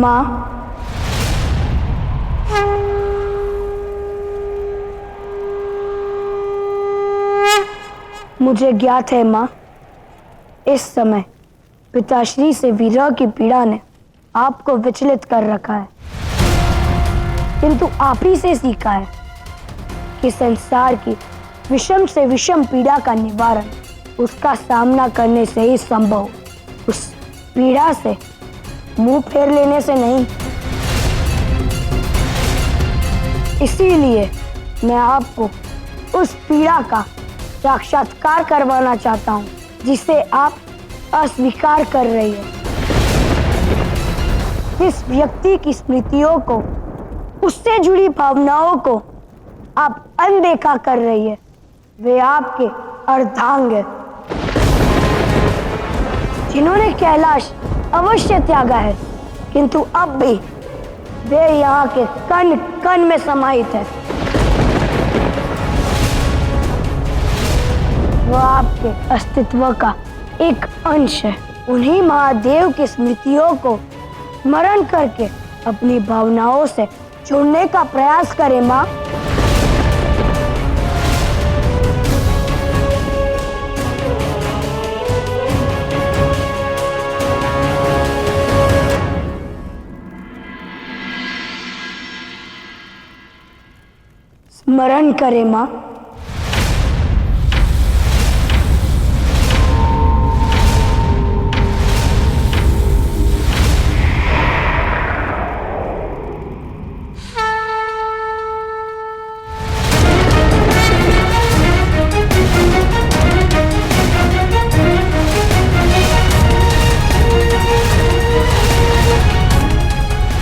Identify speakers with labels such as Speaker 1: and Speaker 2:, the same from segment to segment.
Speaker 1: माँ, मुझे ज्ञात है माँ, इस समय पिताश्री से विरह की पीड़ा ने आपको विचलित कर रखा है, किंतु आप ही से सीखा है कि संसार की विषम से विषम पीड़ा का निवारण उसका सामना करने से ही संभव हो, उस पीड़ा से मुंह फेर लेने से नहीं। इसीलिए मैं आपको उस पीड़ा का साक्षात्कार करवाना चाहता हूं जिसे आप अस्वीकार कर रही हैं। जिस व्यक्ति की स्मृतियों को, उससे जुड़ी भावनाओं को आप अनदेखा कर रही है, वे आपके अर्धांग हैं, जिन्होंने कैलाश अवश्य त्यागा है, किंतु अब भी वे यहाँ के कण कण में समाहित है। वो आपके अस्तित्व का एक अंश है। उन्हीं महादेव की स्मृतियों को स्मरण करके अपनी भावनाओं से जुड़ने का प्रयास करें माँ। स्मरण करें माँ।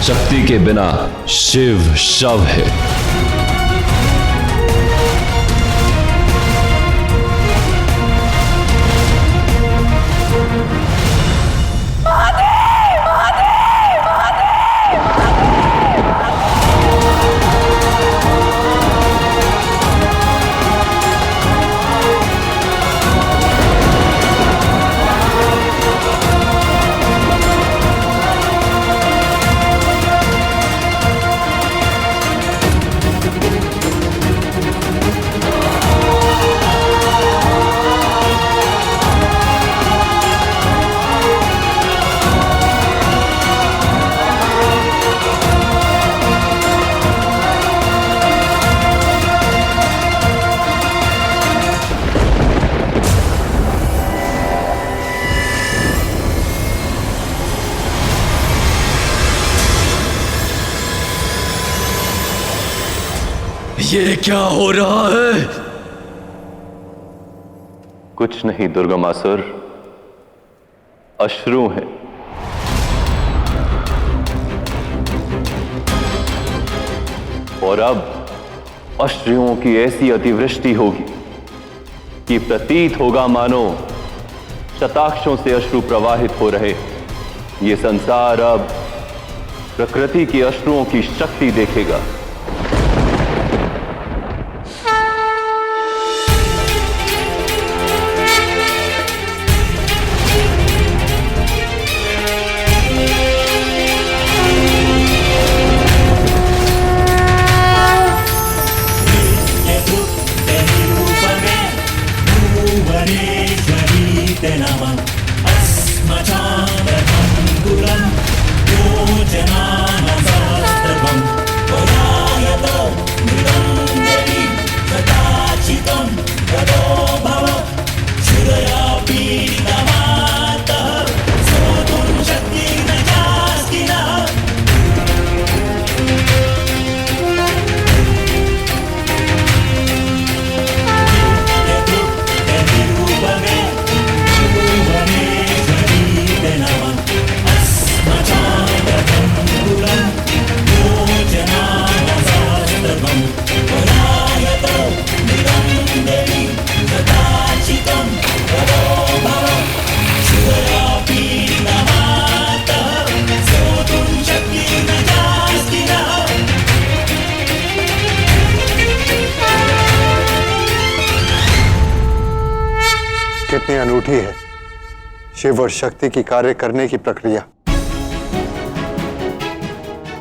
Speaker 2: शक्ति के बिना शिव शव है।
Speaker 3: ये क्या हो रहा है?
Speaker 2: कुछ नहीं दुर्गमासुर, अश्रु हैं। और अब अश्रुओं की ऐसी अतिवृष्टि होगी कि प्रतीत होगा मानो शताक्षों से अश्रु प्रवाहित हो रहे। ये संसार अब प्रकृति के अश्रुओं की शक्ति देखेगा।
Speaker 4: कितनी अनूठी है शिव और शक्ति की कार्य करने की प्रक्रिया।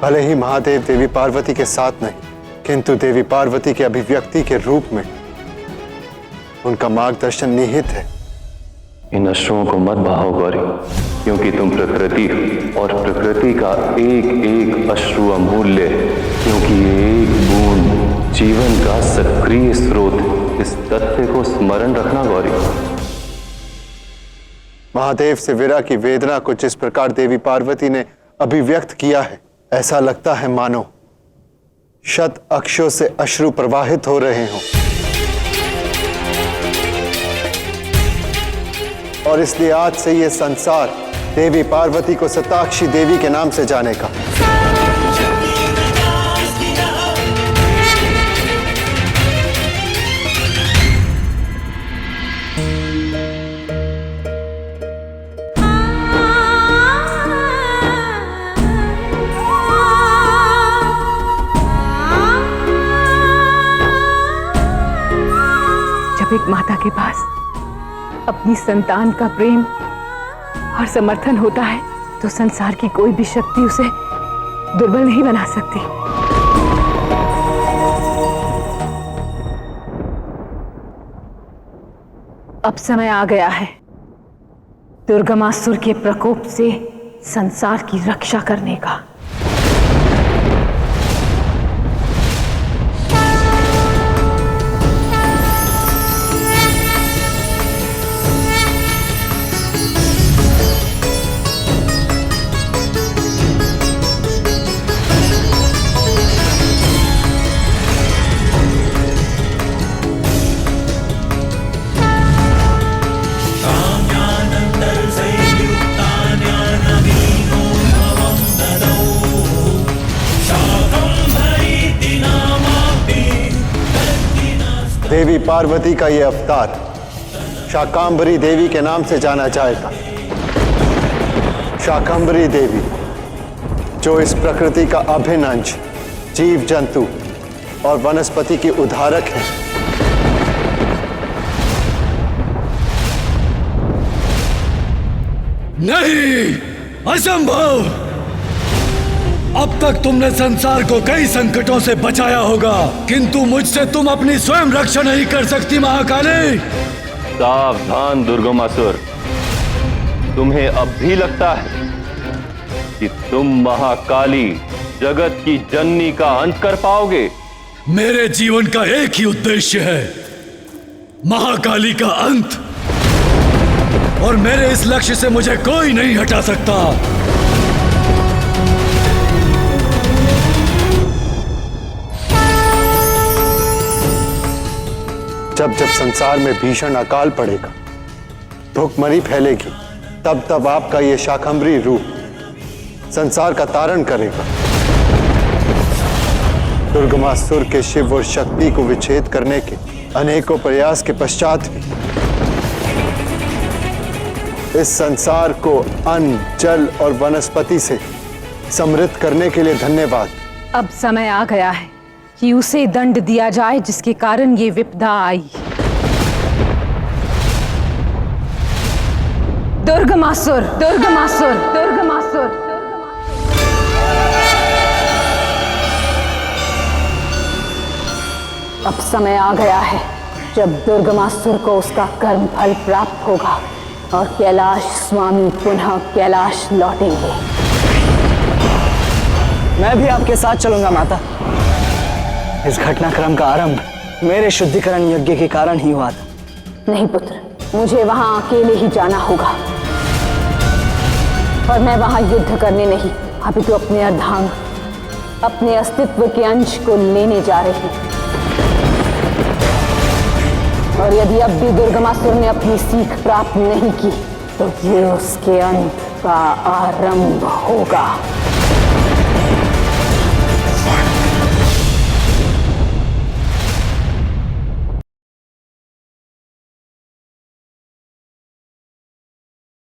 Speaker 4: भले ही महादेव देवी पार्वती के साथ नहीं, किंतु देवी पार्वती के अभिव्यक्ति के रूप में उनका मार्गदर्शन निहित है।
Speaker 2: इन अश्रुओं को मत बहाओ गौरी, क्योंकि तुम प्रकृति हो और प्रकृति का एक एक अश्रु अमूल्य है, क्योंकि ये एक बूंद जीवन का सक्रिय स्रोत है। इस तथ्य को स्मरण रखना गौरी।
Speaker 4: महादेव से विरह की वेदना को जिस प्रकार देवी पार्वती ने अभिव्यक्त किया है, ऐसा लगता है मानो शत अक्षों से अश्रु प्रवाहित हो रहे हों। और इसलिए आज से ये संसार देवी पार्वती को शताक्षी देवी के नाम से जानेगा।
Speaker 5: जब एक माता के पास अपनी संतान का प्रेम और समर्थन होता है तो संसार की कोई भी शक्ति उसे दुर्बल नहीं बना सकती। अब समय आ गया है दुर्गमासुर के प्रकोप से संसार की रक्षा करने का।
Speaker 4: देवी पार्वती का ये अवतार शाकंभरी देवी के नाम से जाना जाएगा। शाकंभरी देवी, जो इस प्रकृति का अभिन्न अंश, जीव जंतु और वनस्पति की उद्धारक है।
Speaker 3: नहीं, असंभव। अब तक तुमने संसार को कई संकटों से बचाया होगा, किंतु मुझसे तुम अपनी स्वयं रक्षा नहीं कर सकती महाकाली।
Speaker 2: सावधान दुर्गमासुर, तुम्हें अब भी लगता है कि तुम महाकाली जगत की जननी का अंत कर पाओगे?
Speaker 3: मेरे जीवन का एक ही उद्देश्य है, महाकाली का अंत, और मेरे इस लक्ष्य से मुझे कोई नहीं हटा सकता।
Speaker 4: जब जब संसार में भीषण अकाल पड़ेगा, भूखमरी फैलेगी, तब तब आपका ये शाकंभरी रूप संसार का तारण करेगा। दुर्गमासुर के शिव और शक्ति को विच्छेद करने के अनेकों प्रयास के पश्चात भी इस संसार को अन्न, जल और वनस्पति से समृद्ध करने के लिए धन्यवाद।
Speaker 5: अब समय आ गया है कि उसे दंड दिया जाए जिसके कारण ये विपदा आई। दुर्गमासुर, दुर्गमासुर, दुर्गमासुर। अब समय आ गया है जब दुर्गमासुर को उसका कर्म फल प्राप्त होगा और कैलाश स्वामी पुनः कैलाश लौटेंगे।
Speaker 6: मैं भी आपके साथ चलूंगा माता। इस घटनाक्रम का आरंभ मेरे शुद्धिकरण यज्ञ के कारण ही हुआ था।
Speaker 5: नहीं पुत्र, मुझे वहां अकेले ही जाना होगा, और मैं वहां युद्ध करने नहीं, अपितु अपने अर्धांग, अपने अस्तित्व के अंश को लेने जा रही हूं। और यदि अब भी दुर्गमासुर ने अपनी सीख प्राप्त नहीं की तो ये उसके अंत का आरंभ होगा।